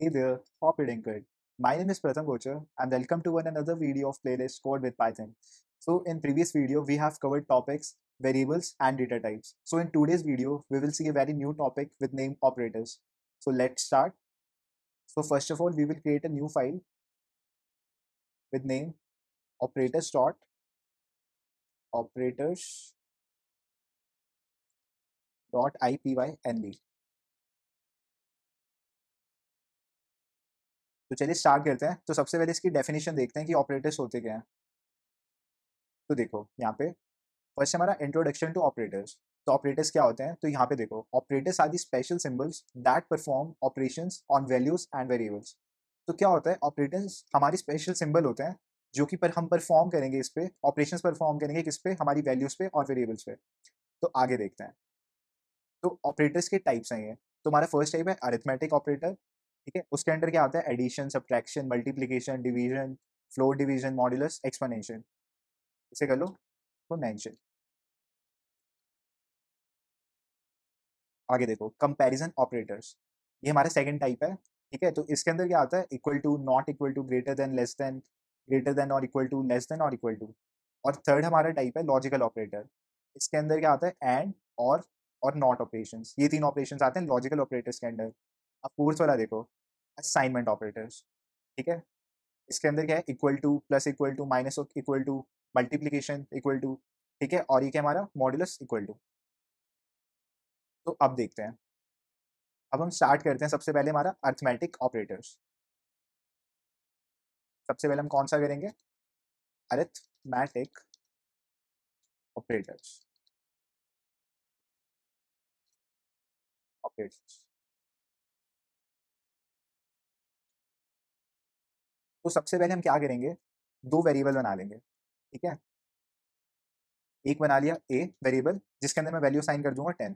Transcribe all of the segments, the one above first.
Hey there, hope you're doing good. My name is Pratham Gochar and welcome to one another video of playlist Code with Python. So in previous video, we have covered topics, variables and data types. So in today's video, we will see a very new topic with name operators. So let's start. So first of all, we will create a new file with name operators.ipynb. तो चलिए start करते हैं। तो सबसे पहले इसकी definition देखते हैं कि ऑपरेटर्स होते क्या हैं। तो देखो यहाँ पे फर्स्ट हमारा इंट्रोडक्शन टू ऑपरेटर्स। तो ऑपरेटर्स क्या होते हैं, तो यहाँ पे देखो operators are the special symbols that perform operations on values and variables. तो क्या होता है, ऑपरेटर्स हमारी स्पेशल सिंबल होते हैं जो कि पर हम परफॉर्म करेंगे, इस पे ऑपरेशंस परफॉर्म करेंगे किस पे, हमारी वैल्यूज पे और वेरिएबल्स पे। तो आगे देखते हैं। तो ऑपरेटर्स के टाइप्स हैं ये। तो हमारा फर्स्ट टाइप है अरिथमेटिक ऑपरेटर। ठीक है, उसके अंडर क्या आता है, addition, subtraction, multiplication, division, floor division, modulus, exponential. इसे कर लो एक्सपोनेंशियल। आगे देखो कंपैरिजन ऑपरेटर्स, ये हमारा सेकंड टाइप है। ठीक है, तो इसके अंदर क्या आता है, equal to, not equal to, greater than, less than, greater than और इक्वल टू, लेस देन और इक्वल टू। और थर्ड हमारा टाइप है लॉजिकल ऑपरेटर। इसके अंदर क्या आता है, एंड, और नॉट ऑपरेशंस। ये तीन ऑपरेशंस आते हैं लॉजिकल ऑपरेटर्स के अंडर। अब फोर्थ वाला देखो, असाइनमेंट ऑपरेटर्स। ठीक है, इसके अंदर क्या है, equal to, plus equal to, minus equal to, multiplication equal to. ठीक है, और ये क्या हमारा मॉड्यूलस इक्वल टू। तो अब देखते हैं। अब हम स्टार्ट करते हैं सबसे पहले हमारा अरिथमेटिक ऑपरेटर्स। सबसे पहले हम कौन सा करेंगे, अरिथमेटिक ऑपरेटर्स। ऑपरेटर्स, तो सबसे पहले हम क्या करेंगे, दो वेरिएबल बना लेंगे। ठीक है, एक बना लिया ए वेरिएबल जिसके अंदर मैं वैल्यू साइन कर दूंगा 10।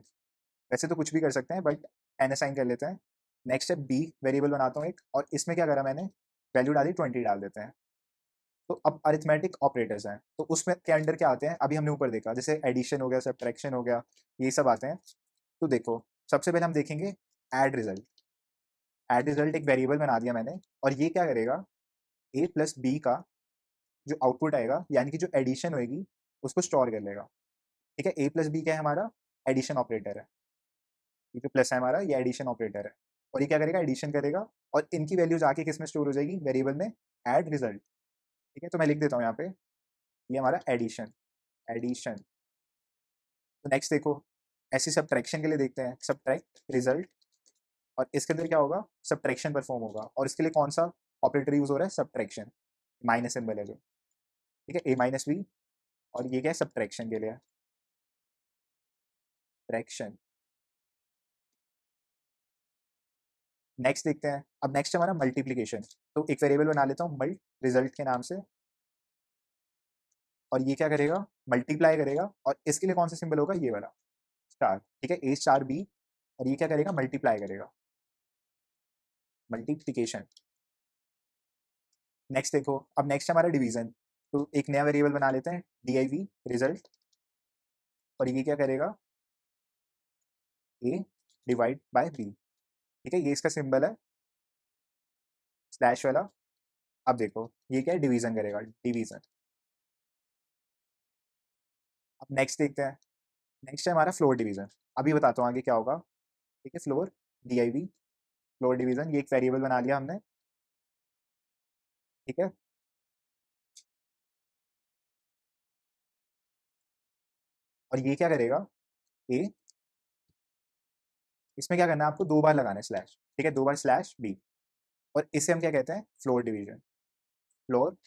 वैसे तो कुछ भी कर सकते हैं बट 10 असाइन कर लेते हैं। नेक्स्ट है बी वेरिएबल बनाता हूँ एक, और इसमें क्या करा मैंने, वैल्यू डाली 20 डाल देते हैं। तो अब अरिथमेटिक ऑपरेटर्स हैं, तो उसमें के अंडर क्या आते हैं, अभी हमने ऊपर देखा जैसे एडिशन हो गया, सब्ट्रैक्शन हो गया, ये सब आते हैं। तो देखो सबसे पहले हम देखेंगे एड रिजल्ट। एड रिजल्ट एक वेरिएबल बना दिया मैंने, और ये क्या करेगा, ए प्लस बी का जो आउटपुट आएगा, यानी कि जो एडिशन होगी, उसको स्टोर कर लेगा। ठीक है, ए प्लस बी क्या है, हमारा एडिशन ऑपरेटर है। ये जो प्लस है हमारा, ये एडिशन ऑपरेटर है। और ये क्या करेगा, एडिशन करेगा, और इनकी वैल्यू जाके किस में स्टोर हो जाएगी, वेरिएबल में, एड रिजल्ट। ठीक है, तो मैं लिख देता हूँ यहाँ पे, ये हमारा एडिशन, एडिशन। तो नेक्स्ट देखो, ऐसे सब्ट्रैक्शन के लिए देखते हैं, सब्ट्रैक्ट रिजल्ट, और इसके अंदर क्या होगा, सब्ट्रैक्शन परफॉर्म होगा, और इसके लिए कौन सा ऑपरेटर यूज हो रहा है, सब्ट्रैक्शन, माइनस सिंबल है जो। ठीक है, ए माइनस बी, और ये क्या है, सब्ट्रैक्शन के लिए, सब्ट्रैक्शन। नेक्स्ट देखते हैं, अब नेक्स्ट हमारा मल्टीप्लीकेशन। तो एक वेरिएबल बना लेता हूँ मल्ट रिजल्ट के नाम से, और ये क्या करेगा, मल्टीप्लाई करेगा, और इसके लिए कौन सा सिंबल होगा, ये वाला स्टार। ठीक है, ए स्टार बी, और ये क्या करेगा, मल्टीप्लाई करेगा, मल्टीप्लीकेशन। नेक्स्ट देखो, अब नेक्स्ट हमारा डिवीजन। तो एक नया वेरिएबल बना लेते हैं, डी आई वी रिजल्ट, और ये क्या करेगा, ए डिवाइड बाय बी। ठीक है, ये इसका सिंबल है, स्लैश वाला। अब देखो ये क्या है, डिवीजन करेगा, डिवीजन। अब नेक्स्ट देखते हैं, नेक्स्ट है हमारा फ्लोर डिवीजन। अभी बताता हूँ आगे क्या होगा। ठीक है, floor D I V, floor division, ये एक वेरिएबल बना लिया हमने। ठीक है, और ये क्या करेगा, ए, इसमें क्या करना है आपको, दो बार लगाना है स्लैश। ठीक है, दो बार स्लैश बी, और इसे हम क्या कहते हैं, फ्लोर डिवीजन, फ्लोर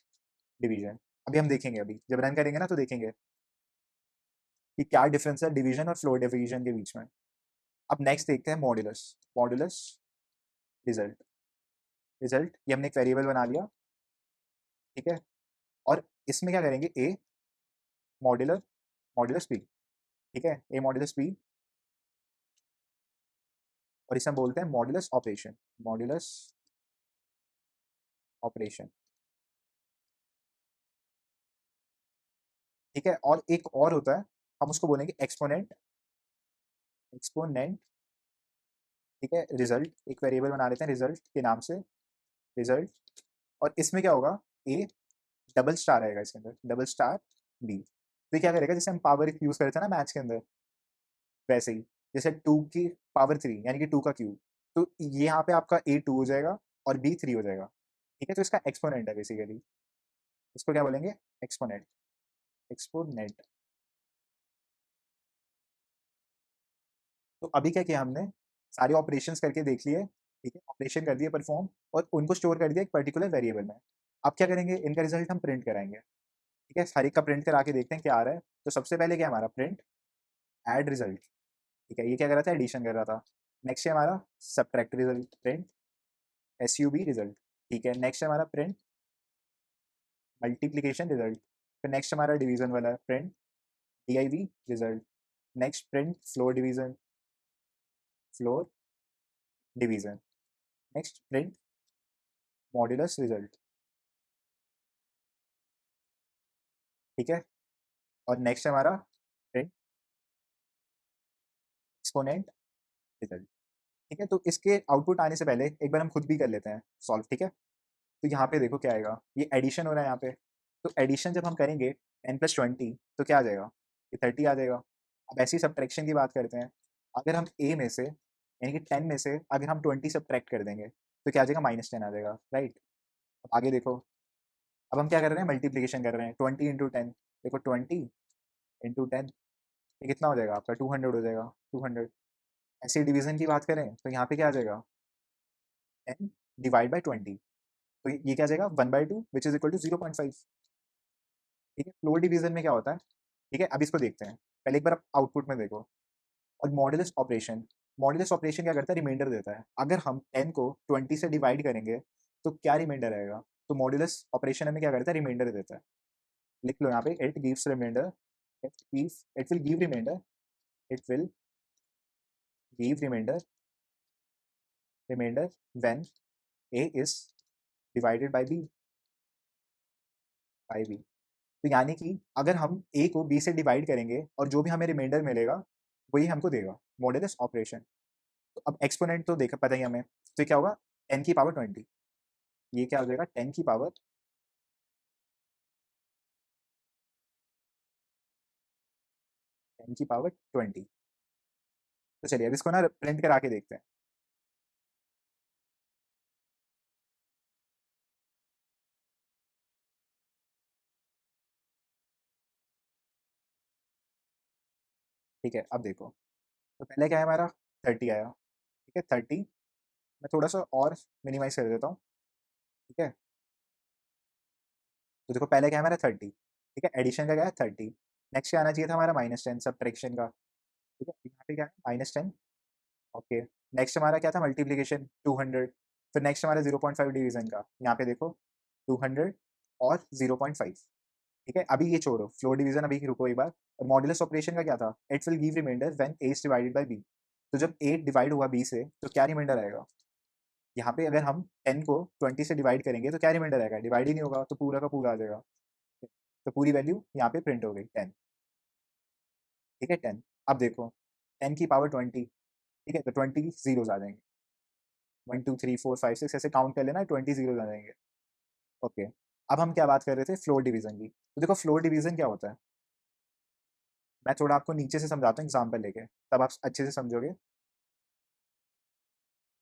डिवीजन। अभी हम देखेंगे, अभी जब रन करेंगे ना तो देखेंगे कि क्या डिफरेंस है डिवीजन और फ्लोर डिवीजन के बीच में। अब नेक्स्ट देखते हैं मॉड्यूलस, मॉड्यूलस रिजल्ट। रिजल्ट ये हमने एक वेरिएबल बना लिया। ठीक है, और इसमें क्या करेंगे, ए मॉड्यूलर, मॉड्यूलस बी। ठीक है, ए मॉड्यूलस बी, और इसे हम बोलते हैं मॉड्यूलस ऑपरेशन, मॉड्यूलस ऑपरेशन। ठीक है, और एक और होता है, हम उसको बोलेंगे एक्सपोनेंट, एक्सपोनेंट। ठीक है, रिजल्ट एक वेरिएबल बना लेते हैं रिजल्ट के नाम से, रिजल्ट। और इसमें क्या होगा, ए डबल स्टार आएगा इसके अंदर, डबल स्टार बी। तो ये क्या करेगा, जैसे हम पावर यूज करते हैं ना मैथ्स के अंदर, वैसे ही, जैसे 2 की पावर 3 यानी कि 2 का क्यूब, तो ये यहाँ पे आपका ए 2 हो जाएगा और बी 3 हो जाएगा। ठीक है, तो इसका एक्सपोनेंट है बेसिकली, इसको क्या बोलेंगे, एक्सपोनेंट, एक्सपोनेंट। तो अभी क्या किया हमने, सारे ऑपरेशंस करके देख लिए, ठीक है, ऑपरेशन कर दिए परफॉर्म, और उनको स्टोर कर दिया एक पर्टिकुलर वेरिएबल में। अब क्या करेंगे, इनका रिजल्ट हम प्रिंट कराएंगे। ठीक है, हर एक का प्रिंट करा के देखते हैं क्या आ रहा है। तो सबसे पहले क्या है हमारा प्रिंट एड रिजल्ट। ठीक है, ये क्या कर रहा था, एडिशन कर रहा था। नेक्स्ट है हमारा subtract result, print SUB result. ठीक है, नेक्स्ट है हमारा प्रिंट मल्टीप्लीकेशन रिजल्ट। फिर नेक्स्ट हमारा डिवीजन वाला है, print DIV result. Next print floor division, floor division. Next print modulus result. ठीक है, और नेक्स्ट है हमारा प्रिंट एक्सपोनेंट रिजल्ट। ठीक है, तो इसके आउटपुट आने से पहले एक बार हम खुद भी कर लेते हैं सॉल्व। ठीक है, तो यहाँ पे देखो क्या आएगा, ये एडिशन हो रहा है यहाँ पे। तो एडिशन जब हम करेंगे 10 + 20 तो क्या आ जाएगा, ये 30 आ जाएगा। अब ऐसी सब्ट्रैक्शन की बात करते हैं, अगर हम ए में से यानी कि 10 में से अगर हम 20 सब्ट्रैक्ट कर देंगे तो क्या आ जाएगा, -10 आ जाएगा, राइट। अब आगे देखो, अब हम क्या कर रहे हैं, मल्टीप्लीकेशन कर रहे हैं, 20 × 10। देखो 20 × 10 ये कितना हो जाएगा आपका, 200 हो जाएगा, 200। ऐसे डिवीजन की बात करें तो यहाँ पे क्या आ जाएगा, 10/20। तो ये क्या आ जाएगा, 1/2 विच इज इक्वल टू 0.5। ठीक है, फ्लोर डिवीजन में क्या होता है, ठीक है, अब इसको देखते हैं। पहले एक बार आउटपुट में देखो, और मॉडुलस ऑपरेशन, मॉडुलस ऑपरेशन क्या करता है, रिमाइंडर देता है। अगर हम 10 को 20 से डिवाइड करेंगे तो क्या रिमाइंडर आएगा, तो मॉडुलस ऑपरेशन हमें क्या करता है, रिमाइंडर देता है। लिख लो यहाँ पे, it gives remainder, it will give remainder, it will give remainder, remainder when a is divided by b। तो यानी कि अगर हम a को b से डिवाइड करेंगे और जो भी हमें रिमाइंडर मिलेगा वही हमको देगा, मॉडुलस ऑपरेशन। तो अब एक्सपोनेंट तो देखा पता ही हमें, तो ये क्या होगा, 10⁻20। ये क्या हो जाएगा, 10⁻20। तो चलिए अब इसको ना प्रिंट करा के देखते हैं। ठीक है, अब देखो, तो पहले क्या है हमारा, 30 आया। ठीक है, 30, मैं थोड़ा सा और मिनिमाइज कर देता हूँ। ठीक है, तो देखो पहले क्या है हमारा 30। ठीक है, एडिशन का क्या है 30। नेक्स्ट क्या आना चाहिए था हमारा, -10 सब्ट्रैक्शन का। ठीक है, यहाँ पे क्या है, -10। ओके, नेक्स्ट हमारा क्या था, मल्टीप्लीकेशन 200। फिर नेक्स्ट हमारा 0.5 डिवीजन का, यहाँ पे देखो 200 और 0.5। ठीक है, अभी ये छोड़ो, फ्लोर डिवीजन अभी रुको एक बार। और मॉडुलस ऑपरेशन का क्या था, it will give remainder when a is divided by b। तो जब a डिवाइड हुआ b से तो क्या रिमाइंडर आएगा, यहाँ पे अगर हम 10 को 20 से डिवाइड करेंगे तो क्या रिमाइंडर आएगा, डिवाइड ही नहीं होगा तो पूरा का पूरा आ जाएगा। तो पूरी वैल्यू यहाँ पे प्रिंट हो गई 10। ठीक है, 10। अब देखो 10⁻20। ठीक है, तो 20 जीरोज आ जाएंगे, 1 2 3 4 5 6 ऐसे काउंट कर लेना, 20 जीरोज आ जाएंगे। ओके, अब हम क्या बात कर रहे थे, फ्लोर डिवीजन की। तो देखो फ्लोर डिवीजन क्या होता है, मैं थोड़ा आपको नीचे से समझाता हूँ एग्जाम्पल लेके, तब आप अच्छे से समझोगे।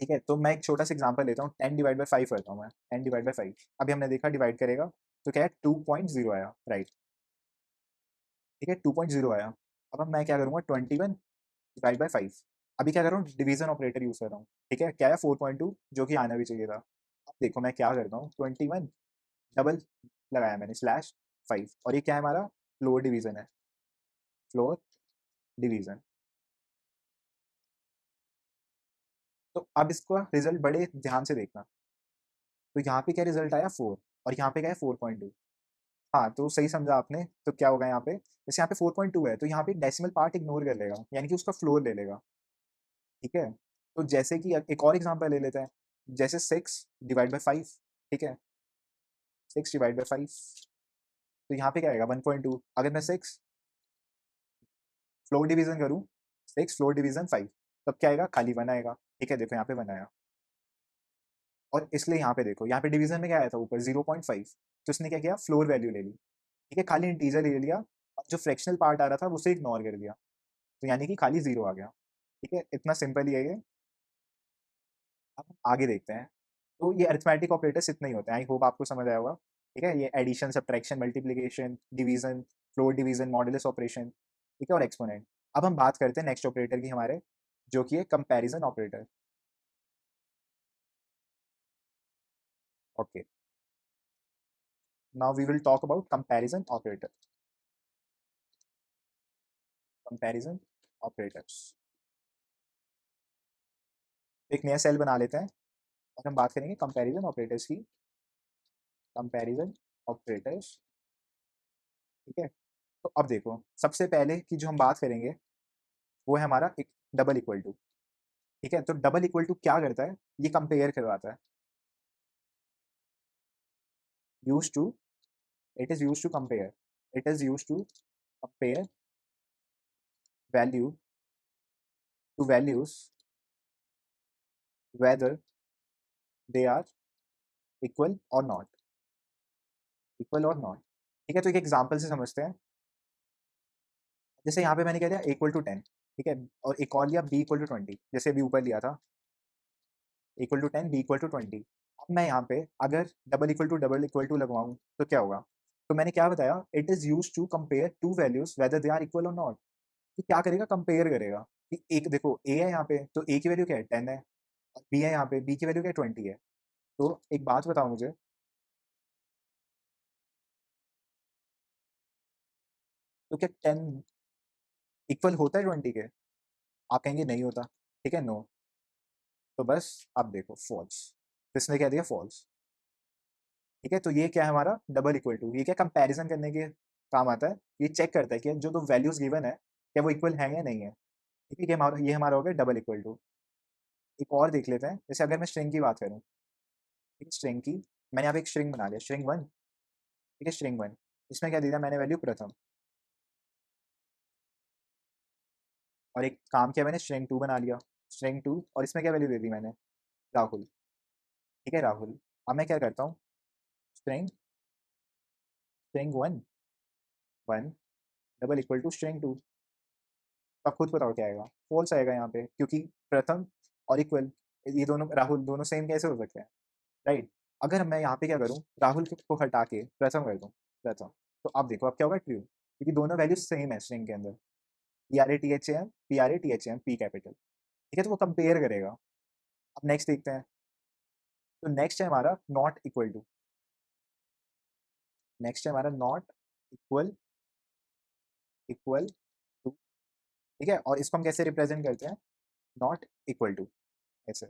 ठीक है, तो मैं एक छोटा सा एग्जाम्पल लेता हूँ, 10/5 करता हूँ मैं, 10/5। अभी हमने देखा डिवाइड करेगा तो क्या है, 2.0 आया, राइट। ठीक है, 2.0 आया। अब मैं क्या करूँगा, 21/5। अभी क्या कर रहा हूँ, डिवीजन ऑपरेटर यूज कर रहा हूँ। ठीक है, क्या है 4.2, जो कि आना भी चाहिए था। अब देखो मैं क्या करता हूँ, 21 डबल लगाया मैंने, /5। और ये क्या है हमारा, फ्लोर डिवीजन है, फ्लोर डिवीजन। तो अब इसका रिजल्ट बड़े ध्यान से देखना। तो यहाँ पे क्या रिजल्ट आया, 4, और यहाँ पे क्या है 4.2। हाँ, तो सही समझा आपने। तो क्या होगा यहाँ पे, जैसे यहाँ पे 4.2 है तो यहाँ पे डेसिमल पार्ट इग्नोर कर लेगा, यानी कि उसका फ्लोर ले लेगा। ठीक है, तो जैसे कि एक और एग्जांपल ले लेते हैं, जैसे 6/5। ठीक है, 6/5, तो यहाँ पे क्या आएगा, 1.2। अगर मैं 6 फ्लोर डिवीजन करूँ, 6 फ्लोर डिवीजन 5, तब क्या आएगा, खाली 1 आएगा। ठीक है, देखो यहाँ पे 1 आया, और इसलिए यहाँ पे देखो, यहाँ पे डिवीजन में क्या आया था ऊपर 0.5, तो इसने क्या किया, फ्लोर वैल्यू ले ली, ठीक है, खाली इंटीजर ले लिया, और जो फ्रैक्शनल पार्ट आ रहा था उसे इग्नोर कर दिया, तो यानी कि खाली 0 आ गया। ठीक है, इतना सिंपल ही है ये। अब हम आगे देखते हैं। तो ये अरिथमेटिक ऑपरेटर्स इतने ही होते हैं, आई होप आपको समझ आया होगा। ठीक है, ये addition, subtraction, multiplication, division, floor division, modulus operation, ठीक है, और एक्सपोनेंट। अब हम बात करते हैं नेक्स्ट ऑपरेटर की हमारे, जो कि है comparison operator. Okay, now we will talk about comparison operator. Comparison operators, एक नया सेल बना लेते हैं और हम बात करेंगे कंपैरिजन ऑपरेटर्स की। कंपैरिजन ऑपरेटर्स, ठीक है। तो अब देखो, सबसे पहले की जो हम बात करेंगे वो है हमारा एक डबल इक्वल टू। ठीक है, तो डबल इक्वल टू क्या करता है, ये कंपेयर करवाता है। Use to, it is use to compare, it is use to compare value two values whether they are equal और नॉट, इक्वल और नॉट। ठीक है, तो एक एग्जांपल से समझते हैं। जैसे यहाँ पे मैंने कह दिया इक्वल टू 10, ठीक है, और एक और लिया बी इक्वल टू 20, जैसे अभी ऊपर लिया था equal to 10 b equal to 20। अब मैं यहाँ पे अगर डबल इक्वल टू लगवाऊँ तो क्या होगा? तो मैंने क्या बताया, it is use to compare two values whether they are equal और नॉट। कि क्या करेगा, कंपेयर करेगा कि एक देखो ए है यहाँ पे, तो ए की वैल्यू क्या है 10 है, और बी है यहाँ पे, बी की वैल्यू क्या है 20 है। तो एक बात बताओ मुझे, तो क्या 10 इक्वल होता है 20 के? आप कहेंगे नहीं होता, ठीक है, नो। तो बस अब देखो फॉल्स, किसने कह दिया फॉल्स। ठीक है, तो ये क्या है हमारा डबल इक्वल टू, ये क्या कंपैरिजन करने के काम आता है। ये चेक करता है कि जो दो वैल्यूज गिवन है क्या वो इक्वल है या नहीं है। ठीक है, ये हमारा हो गया डबल इक्वल टू। एक और देख लेते हैं, जैसे अगर मैं स्ट्रिंग की बात करूँ, ठीक है, स्ट्रिंग की, मैंने यहाँ पे एक स्ट्रिंग बना लिया, स्ट्रिंग वन। ठीक है, स्ट्रिंग वन, इसमें क्या दिया मैंने वैल्यू प्रथम, और एक काम किया मैंने स्ट्रिंग टू बना लिया, स्ट्रिंग टू, और इसमें क्या वैल्यू दे दी मैंने, राहुल। ठीक है, राहुल। अब मैं क्या करता हूँ, string string one, one double equal to string two. आप खुद बताओ क्या आएगा, फॉल्स आएगा यहाँ पे, क्योंकि प्रथम और इक्वल, ये दोनों राहुल दोनों सेम कैसे हो सकते हैं, राइट। अगर मैं यहाँ पे क्या करूँ, राहुल को हटा के प्रथम कर दूँ, प्रथम, तो अब देखो अब क्या होगा, ट्रू, क्योंकि दोनों वैल्यूज सेम है स्ट्रिंग के अंदर, P R A T H A M P capital. ठीक है, तो वो कंपेयर करेगा। अब नेक्स्ट देखते हैं, तो नेक्स्ट है हमारा नॉट इक्वल टू, नेक्स्ट है हमारा नॉट इक्वल, इक्वल टू। ठीक है, और इसको हम कैसे रिप्रेजेंट करते हैं, नॉट इक्वल टू, ऐसे।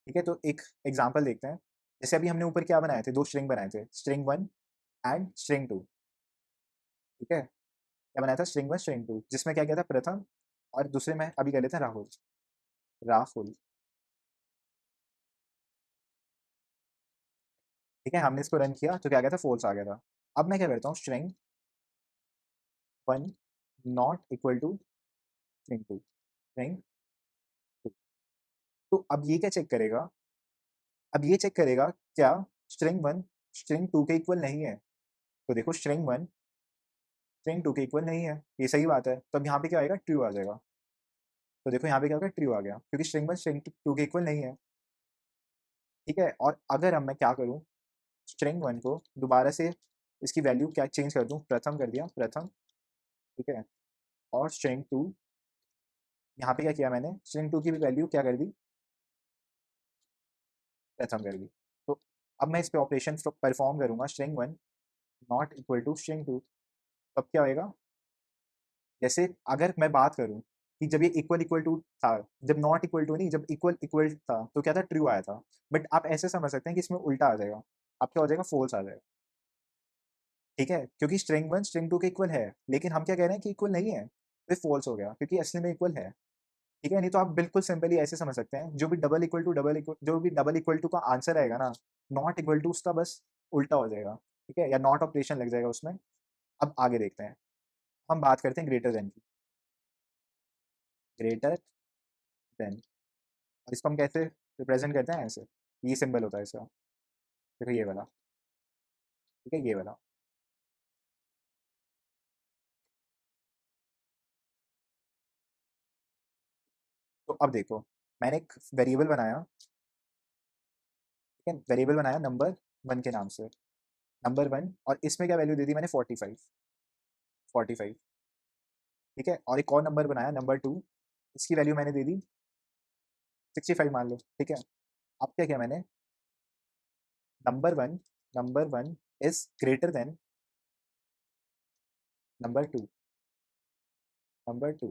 ठीक है, तो एक एग्जांपल देखते हैं। जैसे अभी हमने ऊपर क्या बनाए थे, दो स्ट्रिंग बनाए थे, string one and string two. ठीक है, क्या बनाया था, स्ट्रिंग वन स्ट्रिंग टू, जिसमें क्या किया था प्रथम, और दूसरे में अभी कर लेते हैं राहुल, राहुल। ठीक है, हमने इसको रन किया तो क्या गया था, फॉल्स आ गया था। अब मैं क्या करता हूँ, string one not equal to string two, string two. तो अब ये क्या चेक करेगा, अब ये चेक करेगा क्या स्ट्रिंग वन स्ट्रिंग टू के इक्वल नहीं है। तो देखो स्ट्रिंग वन स्ट्रिंग टू के इक्वल नहीं है, ये सही बात है, तो अब यहाँ पे क्या आएगा, ट्रू आ जाएगा। तो देखो यहाँ पे क्या होगा, ट्रू आ गया, क्योंकि स्ट्रिंग वन स्ट्रिंग टू के इक्वल नहीं है। ठीक है, और अगर अब मैं क्या करूँ, स्ट्रिंग वन को दोबारा से इसकी वैल्यू क्या चेंज कर दूँ, प्रथम कर दिया, प्रथम। ठीक है, और स्ट्रिंग टू, यहाँ पे क्या किया मैंने, स्ट्रिंग टू की भी वैल्यू क्या कर दी, प्रथम कर दी। तो अब मैं इस पे ऑपरेशन परफॉर्म करूंगा, string one not equal to string two, तब क्या होएगा, जैसे अगर मैं बात करूं कि जब ये इक्वल इक्वल टू था, जब नॉट इक्वल टू नहीं, जब इक्वल इक्वल था तो क्या था, ट्रू आया था। बट आप ऐसे समझ सकते हैं कि इसमें उल्टा आ जाएगा, अब क्या हो जाएगा, फोल्स आ जाएगा। ठीक है, क्योंकि स्ट्रिंग वन स्ट्रिंग टू के इक्वल है, लेकिन हम क्या कह रहे हैं कि इक्वल नहीं है, तो फॉल्स हो गया, क्योंकि असली में इक्वल है। ठीक है, नहीं तो आप बिल्कुल सिंपली ऐसे समझ सकते हैं, जो भी डबल इक्वल जो भी डबल इक्वल टू का आंसर आएगा ना, नॉट इक्वल टू उसका बस उल्टा हो जाएगा। ठीक है, या नॉट ऑपरेशन लग जाएगा उसमें। अब आगे देखते हैं, हम बात करते हैं ग्रेटर देन की, ग्रेटर 10। और इसको हम कैसे रिप्रेजेंट करते हैं? ऐसे, ये सिंबल होता है इसका, देखो ये वाला, ठीक है, ये वाला। तो अब देखो, मैंने एक वेरिएबल बनाया, ठीक है, वेरिएबल बनाया नंबर 1 के नाम से, नंबर 1, और इसमें क्या वैल्यू दे दी मैंने? 45, 45, ठीक है। और एक और नंबर बनाया नंबर 2, इसकी वैल्यू मैंने दे दी 65 मान लो, ठीक है। अब क्या किया मैंने? Number 1, number 1 is greater then number 2, number 2,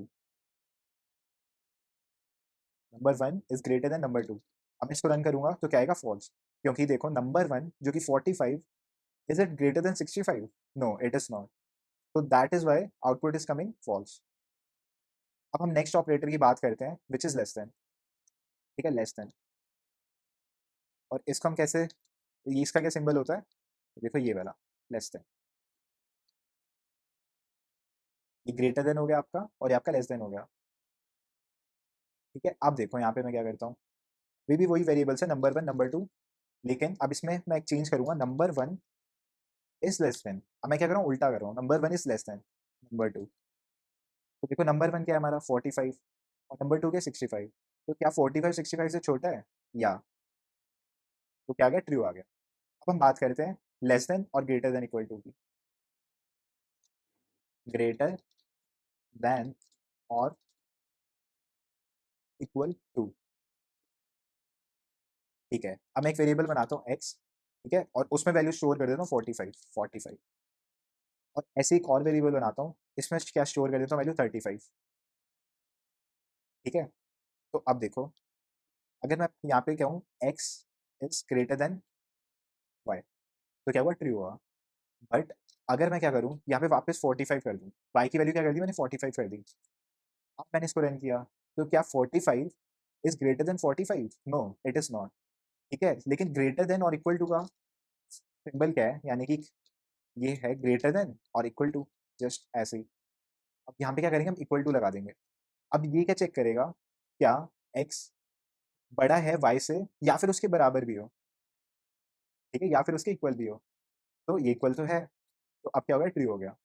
number 1 is greater then number 2। अब मैं इसको रन करूंगा तो क्या आएगा? फॉल्स, क्योंकि देखो नंबर 1 जो कि 45, is it greater than 65? No, it is not. तो that is why output is coming false. अब हम नेक्स्ट ऑपरेटर की बात करते हैं, विच इज लेस देन, ठीक है, लेस देन। और इसको हम कैसे, ये इसका क्या सिंबल होता है? देखो ये वाला, लेस देन। ये ग्रेटर देन हो गया आपका, और ये आपका लेस देन हो गया, ठीक है। अब देखो यहाँ पे मैं क्या करता हूँ, अभी भी वही वेरिएबल्स है, नंबर 1, नंबर 2, लेकिन अब इसमें मैं एक चेंज करूंगा, नंबर 1 इज लेस देन। अब मैं क्या कर रहा हूँ? उल्टा कर रहा हूँ, number 1 is less than number 2। तो देखो नंबर 1 क्या है हमारा? 45, और नंबर 2 क्या? 65। तो क्या 45 65 से छोटा है? या, तो क्या आ गया? ट्रू आ गया। अब हम बात करते हैं लेस देन और ग्रेटर देन इक्वल टू की। ग्रेटर देन और इक्वल टू, ठीक है। अब मैं एक वेरिएबल बनाता हूँ एक्स, ठीक है, और उसमें वैल्यू स्टोर कर देता हूँ 45, 45। और ऐसे एक और वेरिएबल बनाता हूँ, इसमें क्या स्टोर कर देता हूँ? वैल्यू 35, ठीक है। तो अब देखो, अगर मैं यहाँ पे कहूँ X is greater than Y, तो क्या हुआ? ट्रू हुआ। बट अगर मैं क्या करूँ, यहाँ पे वापस 45 कर दूँ, वाई की वैल्यू क्या कर दी मैंने? 45 कर दी। अब मैंने इसको रन किया, तो क्या 45 is greater than 45? No, it is not, ठीक है। लेकिन ग्रेटर देन और इक्वल टू का सिंबल क्या है? यानी कि ये है ग्रेटर देन और इक्वल टू, जस्ट ऐसे ही। अब यहाँ पे क्या करेंगे? हम इक्वल टू लगा देंगे। अब ये क्या चेक करेगा? क्या एक्स बड़ा है वाई से, या फिर उसके बराबर भी हो, ठीक है, या फिर उसके इक्वल भी हो। तो ये इक्वल तो है, तो अब क्या हो गया? ट्रू हो गया,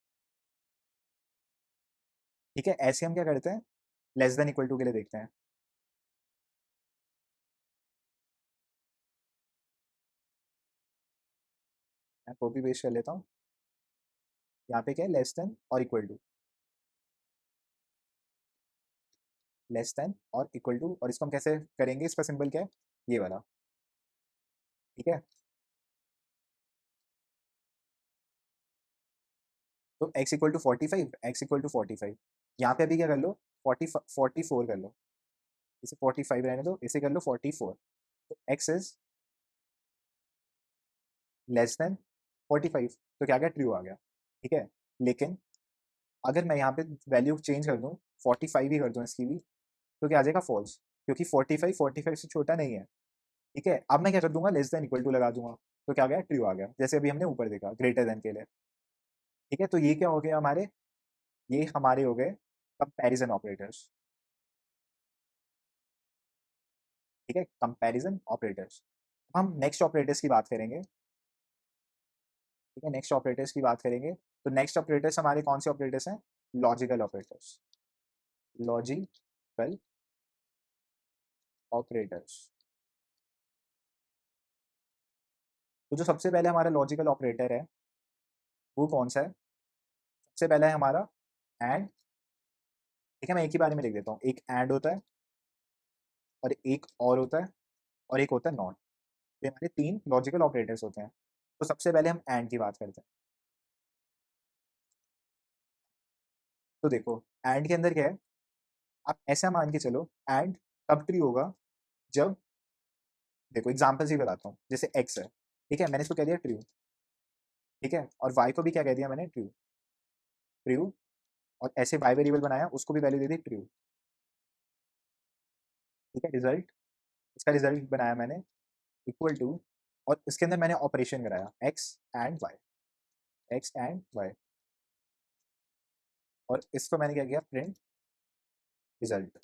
ठीक है। ऐसे हम क्या करते हैं? लेस देन इक्वल टू के लिए देखते हैं। मैं कॉपी पेस्ट कर लेता हूँ, यहाँ पे क्या है? लेस देन और इक्वल टू, लेस देन और इक्वल टू। और इसको हम कैसे करेंगे? इसका सिंबल क्या है? ये वाला, ठीक है। तो x equal to 45, X equal to 45, यहाँ पे अभी क्या कर लो? 44 कर लो, इसे 45 रहने दो, इसे कर लो 44। तो x इज लेस देन 45, तो क्या गया? ट्रू आ गया, ठीक है। लेकिन अगर मैं यहाँ पे वैल्यू चेंज कर दूँ, 45 ही कर दूँ इसकी भी, तो क्या आ जाएगा? फॉल्स, क्योंकि 45 45 से छोटा नहीं है, ठीक है। अब मैं क्या कर दूंगा? लेस देन इक्वल टू लगा दूंगा, तो क्या आ गया? ट्रू आ गया, जैसे अभी हमने ऊपर देखा ग्रेटर देन के लिए, ठीक है। तो ये क्या हो गया हमारे? ये हमारे हो गए कंपैरिजन ऑपरेटर्स, ठीक है, कंपैरिजन ऑपरेटर्स। हम नेक्स्ट ऑपरेटर्स की बात करेंगे, ठीक है, नेक्स्ट ऑपरेटर्स की बात करेंगे। तो नेक्स्ट ऑपरेटर्स हमारे कौन से ऑपरेटर्स हैं? Logical operators, logical operators. तो जो सबसे पहले हमारा लॉजिकल ऑपरेटर है, वो कौन सा है? सबसे पहला है हमारा एंड, ठीक है। मैं एक ही बारे में लिख देता हूँ, एक एंड होता है, और एक और होता है, और एक होता है नॉट। ये हमारे 3 लॉजिकल ऑपरेटर्स होते हैं। तो सबसे पहले हम एंड की बात करते हैं। तो देखो एंड के अंदर क्या है? आप ऐसा मान के चलो, एंड तब ट्रू होगा जब, देखो एग्जांपल से बताता हूँ, जैसे एक्स है, ठीक है, मैंने इसको कह दिया ट्रू, ठीक है, और वाई को भी क्या कह दिया मैंने? True, true. और ऐसे वाई वेरिएबल बनाया, उसको भी वैल्यू दे दी ट्रू, ठीक है। रिजल्ट, इसका रिजल्ट बनाया मैंने इक्वल टू, और इसके अंदर मैंने ऑपरेशन कराया X and Y, X and Y, और इसको मैंने क्या किया? प्रिंट रिजल्ट,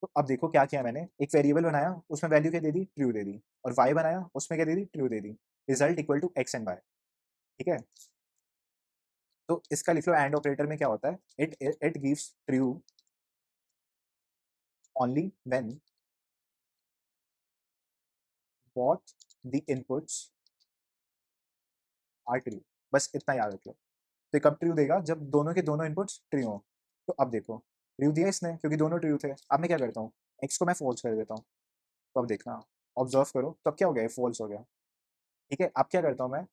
तो अब देखो क्या किया मैंने, एक वेरिएबल बनाया, उसमें वैल्यू क्या दे दी, ट्रू दे दी, और वाई बनाया, उसमें क्या दे दी, ट्रू दे दी, result equal to X and Y. ठीक है, तो इसका लिख लो, एंड ऑपरेटर में क्या होता है, it gives true only when both the inputs are true। बस इतना याद रख लो। तो ये कब ट्रू देगा, जब दोनों के दोनों इनपुट्स ट्रू हो। तो अब देखो, ट्रू दिया इसने क्योंकि दोनों ट्रू थे। अब मैं क्या करता हूँ, एक्स को मैं फॉल्स कर देता हूँ। तो अब देखना, ऑब्जर्व करो, तो अब क्या हो गया, फॉल्स हो गया। ठीक है, अब क्या करता हूँ मैं,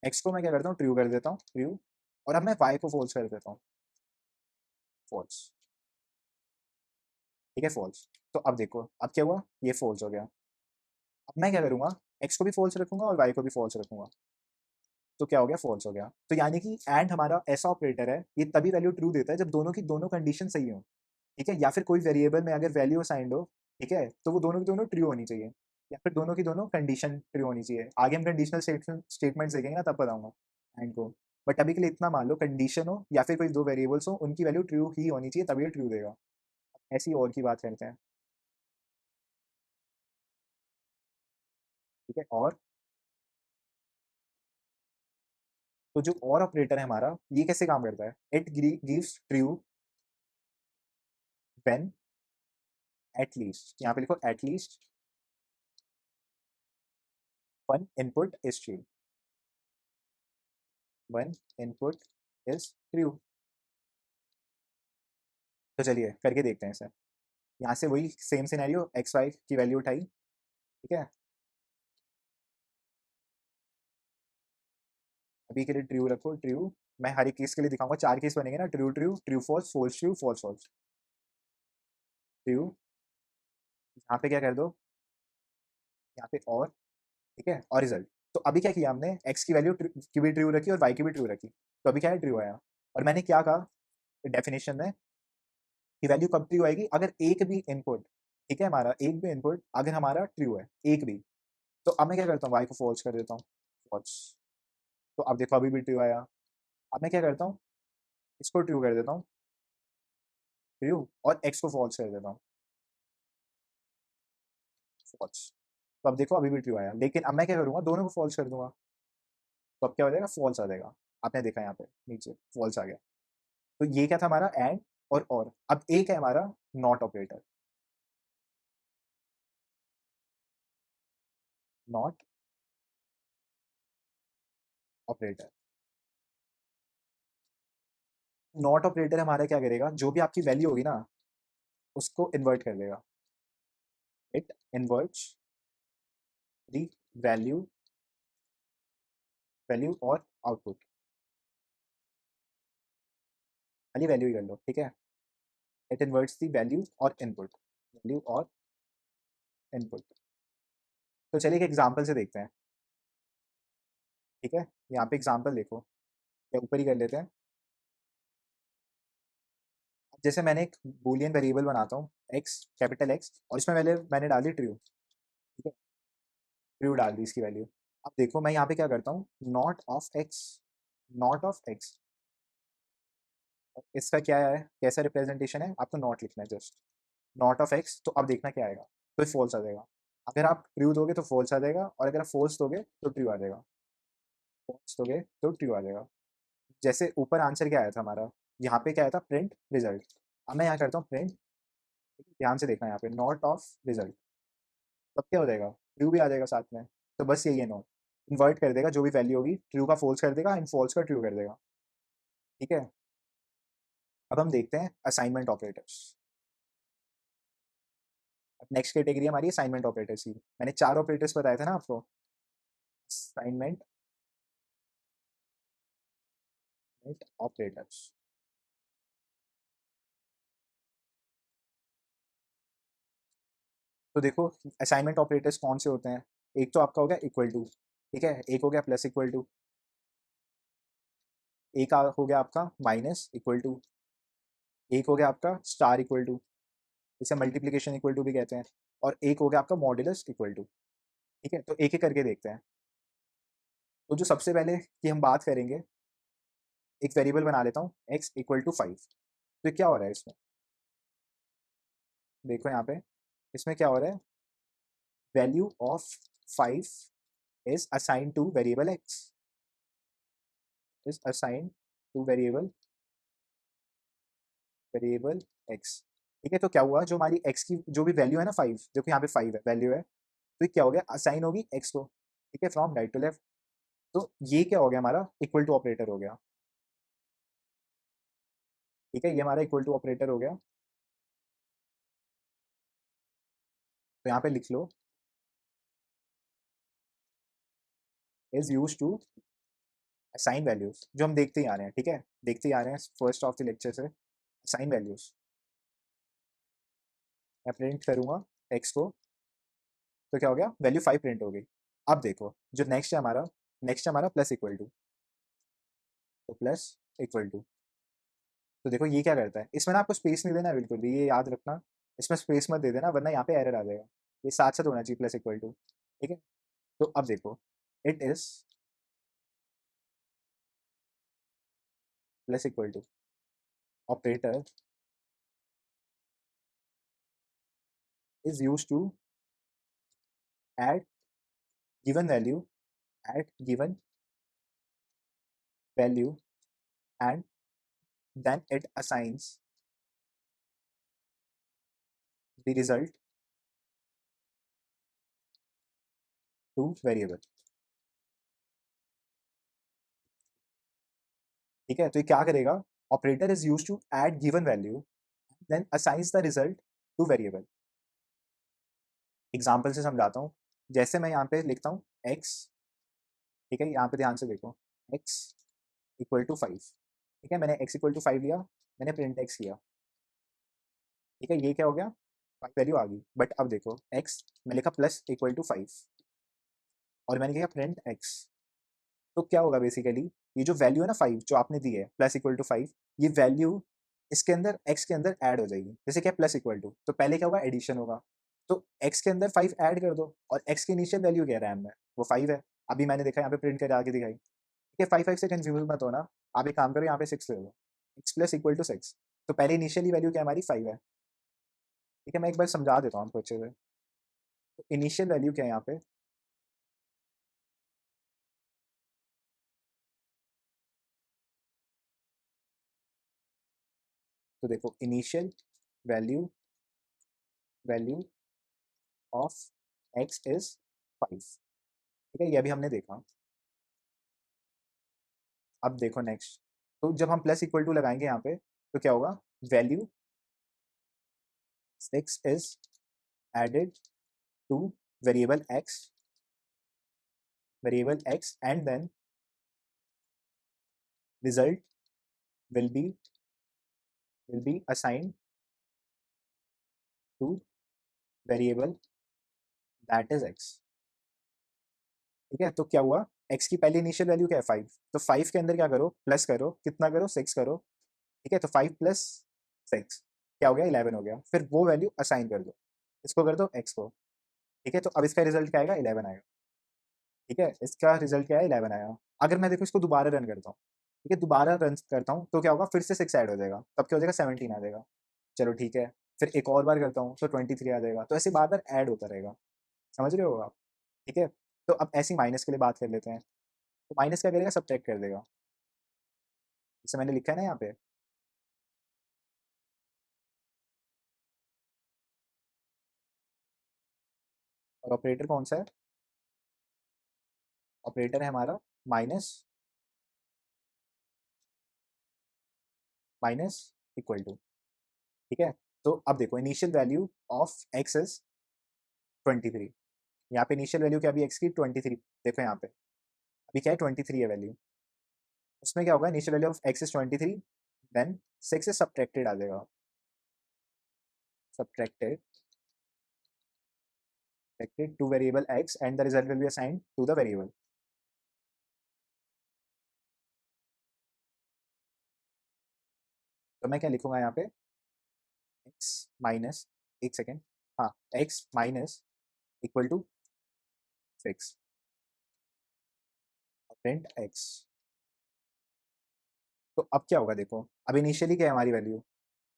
एक्स को मैं क्या करता हूँ, ट्रू कर देता हूँ, ट्रू। और अब मैं वाई को फॉल्स कर देता हूँ, फॉल्स। ठीक है, फॉल्स। तो अब देखो, अब क्या हुआ, ये फॉल्स हो गया। अब मैं क्या करूँगा, एक्स को भी फॉल्स रखूंगा और वाई को भी फॉल्स रखूंगा। तो क्या हो गया, फॉल्स हो गया। तो यानी कि एंड हमारा ऐसा ऑपरेटर है, ये तभी वैल्यू ट्रू देता है जब दोनों की दोनों कंडीशन सही हो। ठीक है, या फिर कोई वेरिएबल में अगर वैल्यू असाइंड हो, ठीक है, तो वो दोनों की दोनों ट्रू होनी चाहिए, या फिर दोनों की दोनों कंडीशन ट्रू होनी चाहिए। आगे हम कंडीशनल स्टेटमेंट्स देखेंगे ना, तब बताऊंगा एंड को। बट अभी के लिए इतना मान लो, कंडीशन हो या फिर कोई दो वेरिएबल्स हो, उनकी वैल्यू ट्रू ही होनी चाहिए, तभी ट्रू देगा। ऐसी और की बात करते हैं। ठीक है, और तो जो और ऑपरेटर है हमारा, ये कैसे काम करता है, it gives true when at least, यहाँ पे लिखो at least one input is true, one input is true. तो चलिए करके देखते हैं इसे। यहाँ से वही सेम सिनेरियो, एक्स वाई की वैल्यू उठाई। ठीक है, अभी के लिए ट्रू रखो, ट्रू। मैं हर एक केस के लिए दिखाऊंगा, चार केस बनेंगे ना, true true, true false, false true, false false, true. यहाँ पे क्या कर दो, यहाँ पे और, ठीक है, और रिजल्ट। तो अभी क्या किया हमने, एक्स की वैल्यू की भी ट्रू रखी और वाई की भी ट्रू रखी। तो अभी क्या है, ट्रू आया। और मैंने क्या कहा डेफिनेशन में, कि वैल्यू कब ट्रू आएगी, अगर एक भी इनपुट, ठीक है, हमारा एक भी इनपुट अगर हमारा ट्रू है, एक भी। तो अब मैं क्या करता हूँ, वाई को फॉल्स कर देता हूँ, फॉल्स। तो अब देखो, अभी भी ट्रू आया। अब मैं क्या करता हूँ, इसको ट्रू कर देता हूँ, ट्रू, और एक्स को फॉल्स कर देता हूँ, फॉल्स। तो अब देखो, अभी भी ट्रू आया, लेकिन अब मैं क्या करूँगा, दोनों को फॉल्स कर दूंगा। तो अब क्या हो जाएगा, फॉल्स आ जाएगा। आपने देखा यहाँ पे नीचे फॉल्स आ गया। तो ये क्या था हमारा, एंड और अब एक है हमारा not operator, not operator. Not operator हमारा क्या करेगा, जो भी आपकी वैल्यू होगी ना, उसको इन्वर्ट कर देगा। इट इन्वर्ट्स द वैल्यू, वैल्यू और आउटपुट, खाली वैल्यू ही कर लो। ठीक है, इट इन्वर्ट्स द वैल्यू और इनपुट, वैल्यू और इनपुट। तो चलिए एक एग्जांपल से देखते हैं। ठीक है, यहाँ पे एग्जांपल देखो, या ऊपर ही कर लेते हैं। जैसे मैंने एक बूलियन वेरिएबल बनाता हूँ, एक्स, कैपिटल एक्स, और इसमें मैंने डाल दी ट्रू। ठीक है, ट्रू डाल दी इसकी वैल्यू। अब देखो मैं यहाँ पे क्या करता हूँ, not of x, not of x. इसका क्या है, कैसा रिप्रेजेंटेशन है, आपको नॉट लिखना है जस्ट, नॉट ऑफ एक्स। तो अब देखना क्या आएगा, तो फॉल्स आ जाएगा। अगर आप ट्रू दोगे तो फॉल्स आ जाएगा, और अगर आप फॉल्स दोगे तो ट्रू आ जाएगा, फॉल्स दोगे तो ट्रू आ जाएगा। जैसे ऊपर आंसर क्या आया था हमारा, यहाँ पे क्या आया था, प्रिंट रिजल्ट। अब मैं यहाँ करता हूँ प्रिंट, ध्यान से देखना यहाँ पे, नॉट ऑफ रिजल्ट। तब क्या हो जाएगा, ट्रू भी आ जाएगा साथ में। तो बस यही है नॉट, इन्वर्ट कर देगा, जो भी वैल्यू होगी ट्रू का फॉल्स कर देगा, एंड फॉल्स का ट्रू कर देगा। ठीक है, अब हम देखते हैं असाइनमेंट ऑपरेटर्स। नेक्स्ट कैटेगरी हमारी असाइनमेंट ऑपरेटर्स की। मैंने चार ऑपरेटर्स बताए थे ना आपको, असाइनमेंट ऑपरेटर्स। तो देखो, असाइनमेंट ऑपरेटर्स कौन से होते हैं, एक तो आपका हो गया इक्वल टू, ठीक है, एक हो गया प्लस इक्वल टू, एक हो गया आपका माइनस इक्वल टू, एक हो गया आपका स्टार इक्वल टू, इसे मल्टीप्लीकेशन इक्वल टू भी कहते हैं, और एक हो गया आपका मॉड्यूलस इक्वल टू। ठीक है, तो एक एक करके देखते हैं। तो जो सबसे पहले की हम बात करेंगे, एक वेरिएबल बना लेता हूँ, एक्स इक्वल टू 5। तो क्या हो रहा है इसमें, देखो यहाँ पे इसमें क्या हो रहा है, value of 5 is assigned to variable x, is assigned to variable x। ठीक है, तो क्या हुआ, जो हमारी x की जो भी वैल्यू है ना 5, देखो यहाँ पे 5 है वैल्यू है, तो ये क्या हो गया, असाइन होगी x को। ठीक है, फ्रॉम राइट टू लेफ्ट। तो ये क्या हो गया, हमारा इक्वल टू ऑपरेटर हो गया। ठीक है, ये हमारा इक्वल टू ऑपरेटर हो गया। तो यहाँ पे लिख लो, is use to assign values, जो हम देखते ही आ रहे हैं। ठीक है, देखते ही आ रहे हैं फर्स्ट ऑफ द लेक्चर से, असाइन वैल्यूज। मैं प्रिंट करूंगा x को, तो क्या हो गया, वैल्यू 5 प्रिंट हो गई। अब देखो जो नेक्स्ट है हमारा, नेक्स्ट है हमारा प्लस इक्वल टू। तो प्लस इक्वल टू, तो देखो ये क्या करता है, इसमें ना आपको स्पेस नहीं देना है बिल्कुल भी, ये याद रखना, इसमें स्पेस मत दे देना वरना यहाँ पे एरर आ जाएगा। ये साथ साथ होना चाहिए प्लस इक्वल टू। ठीक है, तो अब देखो, it is plus equal to operator is use to add given value, at given value and then it assigns the result to variable. ठीक है, तो ये क्या करेगा, operator is use to add given value then assigns the result to variable. Example से समझाता हूँ, जैसे मैं यहाँ पे लिखता हूँ x। ठीक है, यहाँ पे ध्यान से देखो, x इक्वल टू 5। ठीक है, मैंने x इक्वल टू 5 लिया, मैंने प्रिंट x किया। ठीक है, ये क्या हो गया, 5 वैल्यू आ गई। बट अब देखो x, मैं लिखा प्लस इक्वल टू 5 और मैंने किया प्रिंट x। तो क्या होगा बेसिकली, ये जो वैल्यू है ना 5 जो आपने दी है प्लस इक्वल टू 5, ये वैल्यू इसके अंदर x के अंदर ऐड हो जाएगी। जैसे क्या प्लस इक्वल टू, तो पहले क्या होगा, एडिशन होगा, तो x के अंदर 5 ऐड कर दो, और x की इनिशियल वैल्यू क्या है रैम में, वो 5 है। अभी मैंने देखा यहाँ पे प्रिंट करके आगे दिखाई। ठीक है, 5 से कंफ्यूज मत होना, आप एक काम करो यहाँ पे 6 ले लो, x प्लस इक्वल टू 6। तो पहले इनिशियली वैल्यू क्या हमारी 5 है। ठीक है, मैं एक बार समझा देता हूँ आपको अच्छे से। तो इनिशियल वैल्यू क्या है यहाँ पे, तो देखो initial value, value of x is 5। ठीक है, ये अभी हमने देखा। अब देखो नेक्स्ट, तो जब हम प्लस इक्वल टू लगाएंगे यहाँ पे, तो क्या होगा, value 6 is added to variable x, variable x and then result will be assigned to variable that is x। ठीक है, तो क्या हुआ, x की पहली इनिशियल वैल्यू क्या है 5, तो 5 के अंदर क्या करो, प्लस करो, कितना करो, 6 करो। ठीक है, तो 5 प्लस 6 क्या हो गया, 11 हो गया। फिर वो वैल्यू असाइन कर दो, इसको कर दो x को। ठीक है, तो अब इसका रिजल्ट क्या आएगा, 11 आएगा। ठीक है, इसका रिजल्ट क्या है, 11 आया। अगर मैं देखो इसको दोबारा रन करता हूँ, ठीक है, दोबारा रन करता हूँ, तो क्या होगा, फिर से 6 ऐड हो जाएगा, तब क्या हो जाएगा, 17 आ जाएगा। चलो ठीक है, फिर एक और बार करता हूँ तो 23 आ जाएगा। तो ऐसे बार बार ऐड होता रहेगा, समझ रहे हो आप। ठीक है, तो अब ऐसी माइनस के लिए बात कर लेते हैं। तो माइनस क्या करेगा, सब्ट्रैक्ट कर देगा, जैसे मैंने लिखा है ना यहाँ पे। और ऑपरेटर कौन सा है, ऑपरेटर है हमारा माइनस, माइनस इक्वल टू। ठीक है, तो अब देखो initial value of X is 23। यहाँ पे इनिशियल वैल्यू क्या, अभी एक्स की 23, देखो यहाँ पे अभी क्या है, 23 है वैल्यू। उसमें क्या होगा, initial value of X is 23, then 6 से सब्ट्रैक्टेड आ जाएगा, subtracted to variable X and the result will be assigned to the variable. तो मैं क्या लिखूंगा यहाँ पे, एक्स माइनस, एक सेकेंड, हाँ, X minus equal to 6, print X. तो अब क्या होगा देखो, अब इनिशियली क्या है हमारी वैल्यू,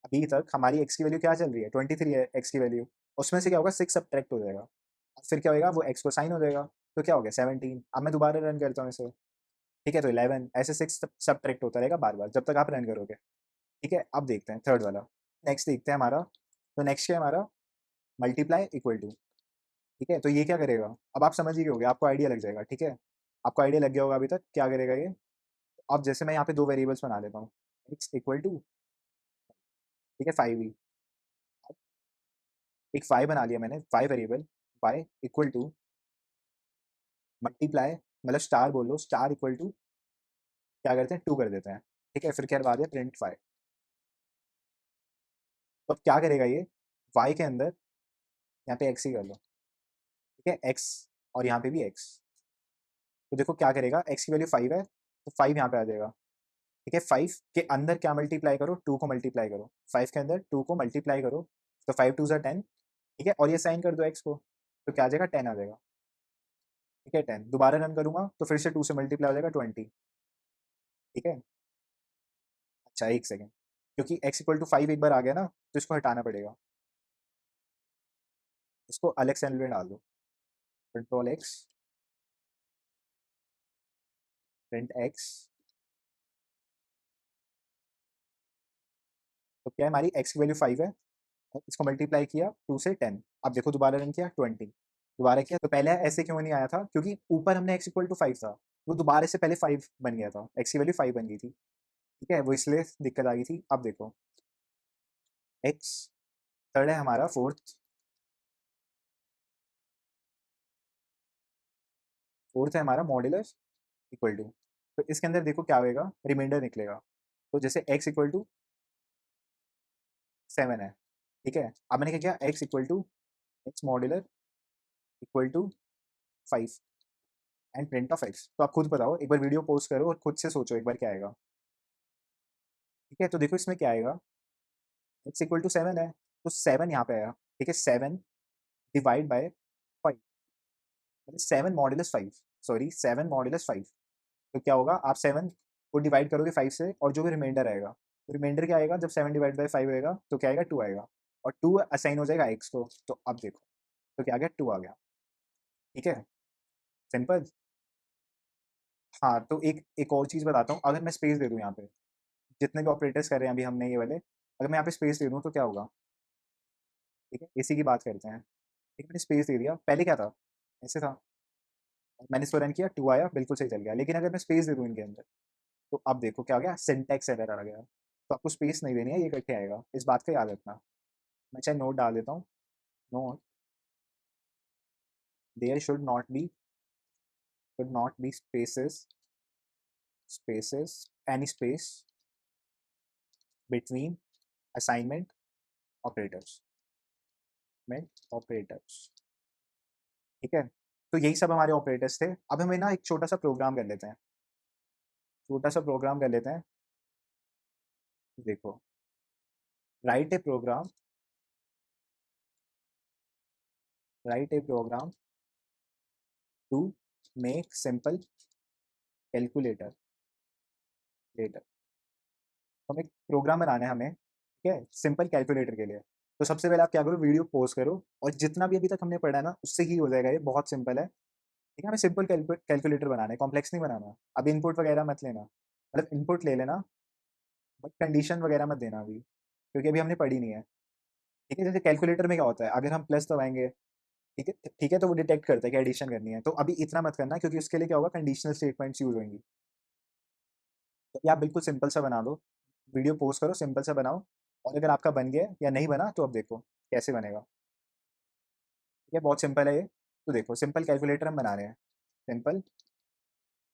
अभी तक हमारी एक्स की वैल्यू क्या चल रही है, 23 है एक्स की वैल्यू, उसमें से क्या होगा 6 सब्ट्रैक्ट हो जाएगा, फिर क्या होगा वो एक्स को साइन हो जाएगा, तो क्या हो गया 17। अब मैं दोबारा रन करता हूँ इसे, ठीक है, तो 11 ऐसे 6 सब्ट्रैक्ट होता रहेगा बार बार जब तक आप रन करोगे। ठीक है, अब देखते हैं थर्ड वाला। नेक्स्ट देखते हैं हमारा, तो नेक्स्ट क्या है हमारा, मल्टीप्लाई इक्वल टू। ठीक है, तो ये क्या करेगा, अब आप समझ ही गए होगे, आपको आइडिया लग जाएगा। ठीक है, आपको आइडिया लग गया होगा अभी तक क्या करेगा ये। अब जैसे मैं यहाँ पे दो वेरिएबल्स बना लेता हूँ, एक्स इक्वल टू, ठीक है, 5 ही, एक फाइव बना लिया मैंने, five variable, five equal to multiply, मतलब स्टार बोल लो, स्टार इक्वल टू क्या करते हैं, टू कर देते हैं। ठीक है, फिर क्या करवा दिया, प्रिंट फाइव। तो अब क्या करेगा ये, वाई के अंदर यहाँ पे एक्स ही कर लो, ठीक है, एक्स, और यहाँ पे भी एक्स। तो देखो क्या करेगा, एक्स की वैल्यू फाइव है, तो फाइव यहाँ पे आ जाएगा। ठीक है, फाइव के अंदर क्या मल्टीप्लाई करो, टू को मल्टीप्लाई करो, फाइव के अंदर टू को मल्टीप्लाई करो, तो फाइव टू ज़ा 10। ठीक है, और ये साइन कर दो एक्स को, तो क्या आ जाएगा, 10 आ जाएगा। ठीक है, 10 दोबारा रन करूंगा तो फिर से टू से मल्टीप्लाई हो जाएगा 20। ठीक है, अच्छा एक सेकेंड, क्योंकि एक्स इक्वल टू फाइव एक बार आ गया ना, तो इसको हटाना पड़ेगा, इसको अलग सेल में डाल दो, कंट्रोल एक्स, प्रिंट एक्स। तो क्या है, हमारी एक्स की वैल्यू फाइव है, और इसको मल्टीप्लाई किया टू से 10। अब देखो दोबारा रन किया 20, दोबारा किया, तो पहले ऐसे क्यों नहीं आया था, क्योंकि ऊपर हमने एक्स इक्वल टू फाइव था, वो दोबारा से पहले फाइव बन गया था, एक्स की वैल्यू फाइव बन गई थी। ठीक है, वो इसलिए दिक्कत आ गई थी। अब देखो एक्स, थर्ड है हमारा, फोर्थ, फोर्थ है हमारा मॉड्यूलस इक्वल टू। तो इसके अंदर देखो क्या होएगा, रिमाइंडर निकलेगा। तो जैसे एक्स इक्वल टू सेवन है, ठीक है, अब मैंने क्या किया, X equal to X modular equal to five and print of X. तो आप खुद बताओ, एक बार वीडियो पोस्ट करो और खुद से सोचो एक बार क्या आएगा। ठीक है, तो देखो इसमें क्या आएगा, एक्स इक्वल टू सेवन है, तो सेवन यहाँ पे आया। ठीक है, सेवन डिवाइड बाय फाइव, मतलब seven modulus five, sorry seven modulus five. तो क्या होगा, आप सेवन को डिवाइड करोगे फाइव से, और जो भी रिमाइंडर आएगा, तो रिमाइंडर क्या आएगा, जब सेवन डिवाइड बाई फाइव आएगा तो क्या आएगा, टू आएगा, और टू असाइन हो जाएगा एक्स को। तो अब देखो, तो क्या आ गया, टू आ गया। ठीक है, सिंपल। हाँ, तो एक एक और चीज़ बताता हूँ, अगर मैं स्पेस दे दूँ यहाँ पे, जितने भी ऑपरेटर्स कर रहे हैं अभी हमने ये वाले, अगर मैं यहाँ पे स्पेस दे दूँ तो क्या होगा। ठीक है, इसी की बात करते हैं। ठीक है, मैंने स्पेस दे दिया, पहले क्या था, ऐसे था, मैंने इसको रन किया, टू आया, बिल्कुल सही चल गया। लेकिन अगर मैं स्पेस दे दूँ इनके अंदर, तो अब देखो क्या हो गया, सिंटैक्स एरर आ गया। तो आपको स्पेस नहीं देनी है, ये इकट्ठे आएगा, इस बात का याद रखना। मैं चाहे नोट डाल देता हूँ, note, there should not be spaces, spaces, any space between assignment operators, में ऑपरेटर्स। ठीक है, तो यही सब हमारे ऑपरेटर्स थे। अब हमें ना एक छोटा सा प्रोग्राम कर लेते हैं, छोटा सा प्रोग्राम कर लेते हैं। देखो, write a program, write a program to make simple calculator letter. तो हमें प्रोग्राम बनाना है हमें, ठीक है, सिंपल कैलकुलेटर के लिए। तो सबसे पहले आप क्या करो, वीडियो पॉज करो, और जितना भी अभी तक हमने पढ़ा है ना, उससे ही हो जाएगा, ये बहुत सिंपल है। ठीक है, हमें सिंपल कैलकुलेटर बनाना है, कॉम्प्लेक्स नहीं बनाना। अब इनपुट वगैरह मत लेना, मतलब इनपुट ले लेना, बट कंडीशन वगैरह मत देना अभी, क्योंकि अभी हमने पढ़ी नहीं है। ठीक है, जैसे कैलकुलेटर में क्या होता है, अगर हम प्लस दबाएंगे, ठीक है, तो वो डिटेक्ट करता है कि एडिशन करनी है। तो अभी इतना मत करना, क्योंकि उसके लिए क्या होगा, कंडीशनल स्टेटमेंट्स यूज होंगी। तो ये आप बिल्कुल सिंपल सा बना दो, वीडियो पोस्ट करो, सिंपल सा बनाओ, और अगर आपका बन गया या नहीं बना तो अब देखो कैसे बनेगा। ठीक है, बहुत सिंपल है ये। तो देखो, सिंपल कैलकुलेटर हम बना रहे हैं, सिंपल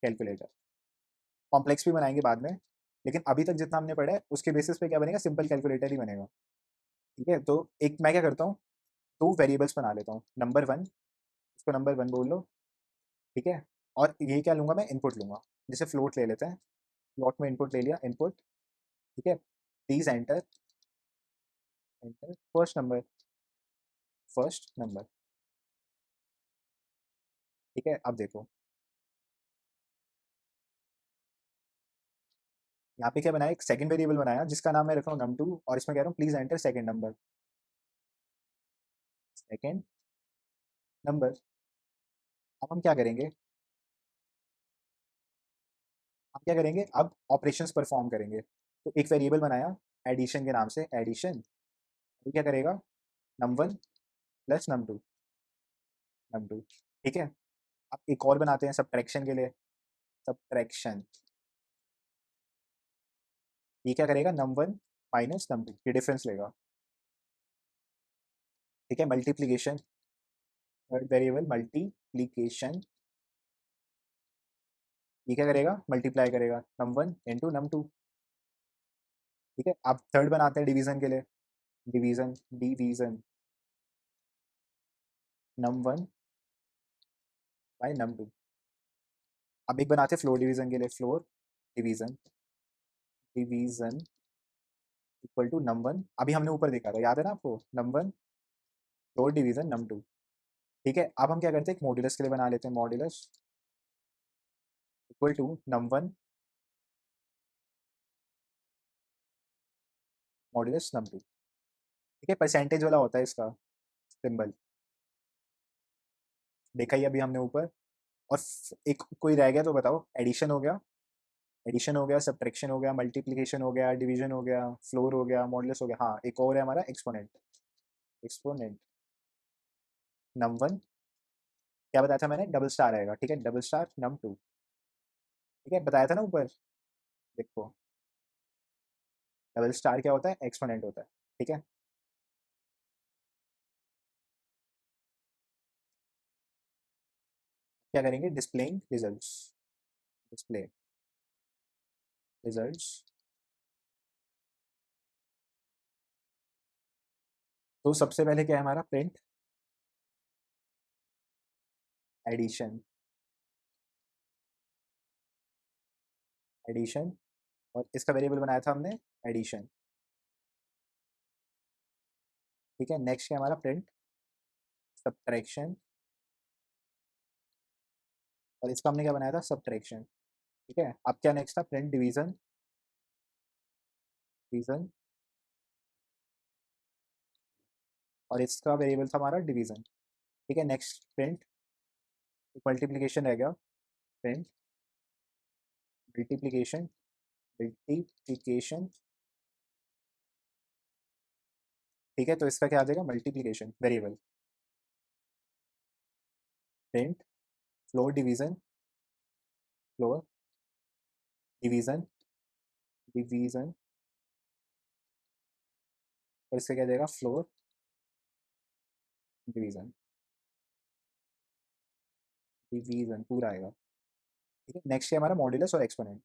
कैलकुलेटर, कॉम्प्लेक्स भी बनाएंगे बाद में, लेकिन अभी तक जितना हमने पढ़ा है उसके बेसिस पे क्या बनेगा, सिंपल कैलकुलेटर ही बनेगा। ठीक है, तो एक मैं क्या करता हूँ, दो वेरिएबल्स बना लेता हूँ, नंबर वन, इसको नंबर वन बोल लो। ठीक है, और ये क्या लूँगा, मैं इनपुट लूँगा, जैसे फ्लोट ले लेते हैं, फ्लोट में इनपुट ले लिया, इनपुट। ठीक है, please enter, enter first number, first number. ठीक है, अब देखो, यहाँ पे क्या बनाया, एक सेकंड वेरिएबल बनाया जिसका नाम मैं रख रहा हूँ num2, और इसमें कह रहा हूँ please enter second number, second number. अब हम क्या करेंगे, हम क्या करेंगे, अब ऑपरेशंस परफॉर्म करेंगे। तो एक वेरिएबल बनाया एडिशन के नाम से, एडिशन, तो क्या करेगा, num1 प्लस num2, ठीक है। अब एक और बनाते हैं सब्ट्रैक्शन के लिए, सब्ट्रैक्शन, ये क्या करेगा, num1 माइनस num2, ये डिफरेंस लेगा, ठीक है। मल्टीप्लीकेशन, थर्ड वेरिएबल मल्टीप्लीकेशन, ये क्या करेगा, मल्टीप्लाई करेगा num1 इंटू num2, ठीक है। अब थर्ड बनाते हैं डिवीजन के लिए, division, division, num1 bye num2। अब एक बनाते हैं फ्लोर डिवीजन के लिए, floor division, division equal to num1, अभी हमने ऊपर देखा था, याद है ना आपको, num1 फ्लोर डिवीजन num2, ठीक है। अब हम क्या करते हैं, एक मॉड्यूलस के लिए बना लेते हैं, modulus equal to num1 modulus num2, ठीक है। परसेंटेज वाला होता है इसका सिंबल, देखा ही अभी हमने ऊपर। और एक कोई रह गया तो बताओ, एडिशन हो गया, एडिशन हो गया, सब्ट्रैक्शन हो गया, मल्टीप्लिकेशन हो गया, डिवीजन हो गया, फ्लोर हो गया, मॉडुलस हो गया, हाँ एक और है हमारा एक्सपोनेंट, एक्सपोनेंट num1, क्या बताया था मैंने, डबल स्टार आएगा, ठीक है, डबल स्टार num2, ठीक है, बताया था ना ऊपर, देखो डबल स्टार क्या होता है, एक्सपोनेंट होता है, ठीक है। क्या करेंगे, डिस्प्लेइंग रिजल्ट्स, डिस्प्ले रिजल्ट्स। तो सबसे पहले क्या है हमारा, प्रिंट एडिशन, एडिशन, और इसका वेरिएबल बनाया था हमने एडिशन, ठीक है। नेक्स्ट क्या हमारा, प्रिंट सब्ट्रैक्शन, और इसका हमने क्या बनाया था, सब्ट्रैक्शन, ठीक है। अब क्या नेक्स्ट था, प्रिंट डिवीजन, डिवीजन, और इसका वेरिएबल था हमारा डिवीजन, ठीक है। नेक्स्ट प्रिंट, मल्टीप्लिकेशन रह गया, प्रिंट मल्टीप्लिकेशन, मल्टीप्लिकेशन, ठीक है। तो इसका क्या आ जाएगा, multiplication variable, print floor division, floor division, division, और इसका क्या आ जाएगा, फ्लोर डिवीजन, डिवीजन पूरा आएगा, ठीक है। नेक्स्ट है हमारा मॉड्यूलस और exponent,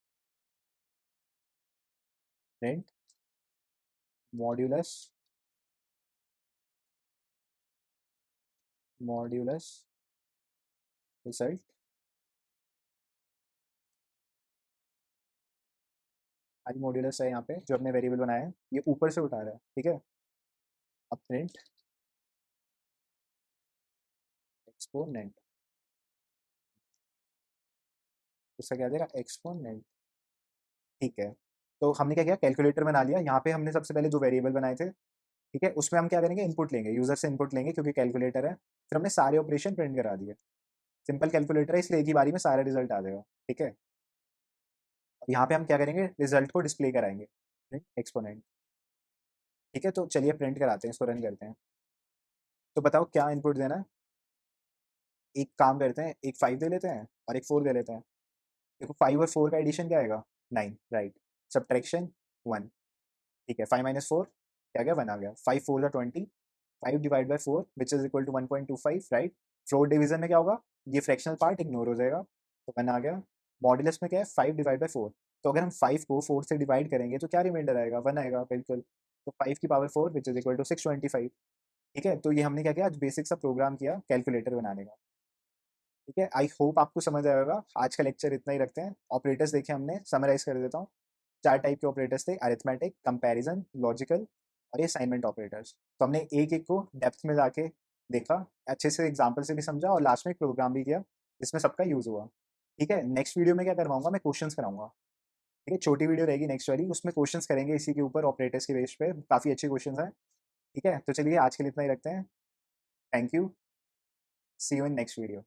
print modulus, modulus result, आज मॉड्यूलस है यहाँ पे जो हमने वेरिएबल बनाया है, ये ऊपर से उठा रहा है, ठीक है। अब प्रिंट एक्सपोनेंट, उसका क्या आ जाएगा, एक्सपोनेंट, ठीक है। तो हमने क्या किया, कैलकुलेटर बना लिया, यहाँ पे हमने सबसे पहले जो वेरिएबल बनाए थे, ठीक है, उसमें हम क्या करेंगे, इनपुट लेंगे, यूजर से इनपुट लेंगे क्योंकि कैलकुलेटर है, फिर हमने सारे ऑपरेशन प्रिंट करा दिए, सिंपल कैलकुलेटर है इसलिए एक ही बारी में सारा रिजल्ट आ जाएगा, ठीक है। और यहाँ पे हम क्या करेंगे, रिजल्ट को डिस्प्ले कराएंगे, प्रिंट एक्सपोनेंट, ठीक है। तो चलिए प्रिंट कराते हैं, इसको रन करते हैं। तो बताओ क्या इनपुट देना है, एक काम करते हैं, एक 5 दे लेते हैं और एक 4 दे लेते हैं। देखो 5 और 4 का एडिशन क्या आएगा, 9, राइट। सब्ट्रैक्शन 1, ठीक है, 5 माइनस 4 क्या गया, 1 आ गया, 5 4 20, 5 divide by 4 which is equal to 1.25, right. Floor division में क्या होगा, ये फ्रैक्शनल पार्ट इग्नोर हो जाएगा, तो 1 आ गया। मॉड्यूलस में क्या है, 5 डिवाइड बाई 4, तो अगर हम 5 को 4 से डिवाइड करेंगे तो क्या रिमाइंडर आएगा, 1 आएगा, बिल्कुल। तो 5 की power 4 which is equal to 625, ठीक है। तो ये हमने क्या किया, आज बेसिक सा प्रोग्राम किया कैलकुलेटर बनाने का, ठीक है। आई होप आपको समझ आया होगा, आज का लेक्चर इतना ही रखते हैं। ऑपरेटर्स देखे हमने, समराइज कर देता हूँ। 4 टाइप के ऑपरेटर्स थे, अरिथमेटिक, कंपैरिजन, लॉजिकल और ये असाइनमेंट ऑपरेटर्स। तो हमने एक एक को डेप्थ में जाके देखा, अच्छे से एग्जाम्पल से भी समझा, और लास्ट में एक प्रोग्राम भी किया जिसमें सबका यूज़ हुआ, ठीक है। नेक्स्ट वीडियो में क्या करवाऊंगा, मैं क्वेश्चंस कराऊंगा। ठीक है, छोटी वीडियो रहेगी नेक्स्ट वाली, उसमें क्वेश्चंस करेंगे इसी के ऊपर ऑपरेटर्स के बेस पे, काफ़ी अच्छे क्वेश्चंस हैं। ठीक है, तो चलिए आज के लिए इतना ही रखते हैं। Thank you, see you in next video.